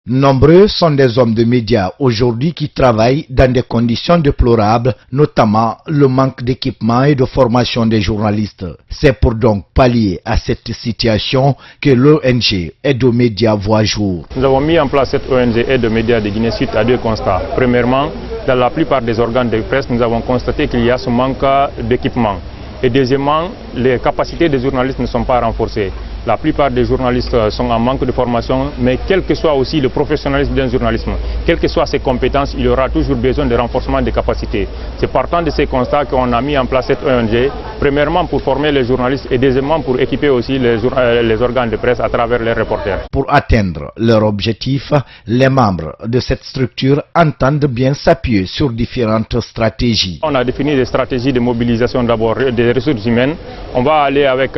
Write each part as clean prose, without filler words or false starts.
Nombreux sont des hommes de médias aujourd'hui qui travaillent dans des conditions déplorables, notamment le manque d'équipement et de formation des journalistes. C'est pour donc pallier à cette situation que l'ONG Aide aux médias voit jour. Nous avons mis en place cette ONG Aide aux médias de Guinée suite à deux constats. Premièrement, dans la plupart des organes de presse, nous avons constaté qu'il y a ce manque d'équipement. Et deuxièmement, les capacités des journalistes ne sont pas renforcées. La plupart des journalistes sont en manque de formation, mais quel que soit aussi le professionnalisme d'un journalisme, quelles que soient ses compétences, il y aura toujours besoin de renforcement des capacités. C'est partant de ces constats qu'on a mis en place cette ONG, premièrement pour former les journalistes et deuxièmement pour équiper aussi les organes de presse à travers les reporters. Pour atteindre leur objectif, les membres de cette structure entendent bien s'appuyer sur différentes stratégies. On a défini des stratégies de mobilisation d'abord des ressources humaines. On va aller avec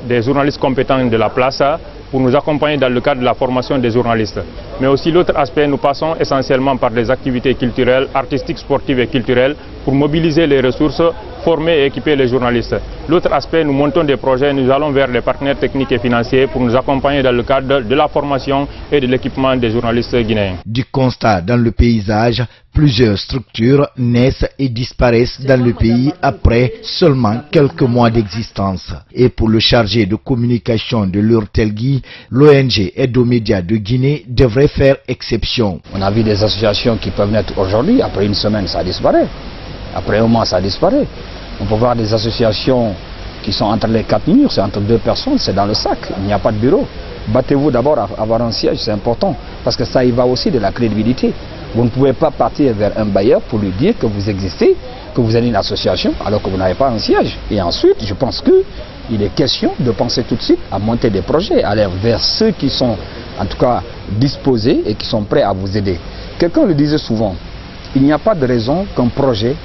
des journalistes compétents de la place pour nous accompagner dans le cadre de la formation des journalistes. Mais aussi l'autre aspect, nous passons essentiellement par des activités culturelles, artistiques, sportives et culturelles pour mobiliser les ressources, former et équiper les journalistes. L'autre aspect, nous montons des projets, nous allons vers les partenaires techniques et financiers pour nous accompagner dans le cadre de la formation et de l'équipement des journalistes guinéens. Du constat dans le paysage, plusieurs structures naissent et disparaissent dans le pays après seulement quelques mois d'existence. Et pour le chargé de communication de l'Urtelgui, l'ONG Aide aux médias de Guinée devrait faire exception. On a vu des associations qui peuvent naître aujourd'hui, après une semaine ça disparaît, après un mois ça disparaît. On peut voir des associations qui sont entre les quatre murs, c'est entre deux personnes, c'est dans le sac, il n'y a pas de bureau. Battez-vous d'abord à avoir un siège, c'est important, parce que ça y va aussi de la crédibilité. Vous ne pouvez pas partir vers un bailleur pour lui dire que vous existez, que vous êtes une association, alors que vous n'avez pas un siège. Et ensuite, je pense qu'il est question de penser tout de suite à monter des projets, aller vers ceux qui sont en tout cas disposés et qui sont prêts à vous aider. Quelqu'un le disait souvent, il n'y a pas de raison qu'un projet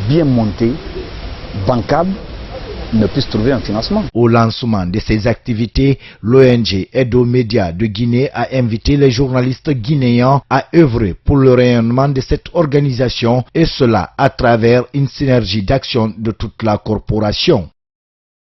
bien monté, bancable, ne puisse trouver un financement. Au lancement de ces activités, l'ONG Aide aux médias de Guinée a invité les journalistes guinéens à œuvrer pour le rayonnement de cette organisation et cela à travers une synergie d'action de toute la corporation.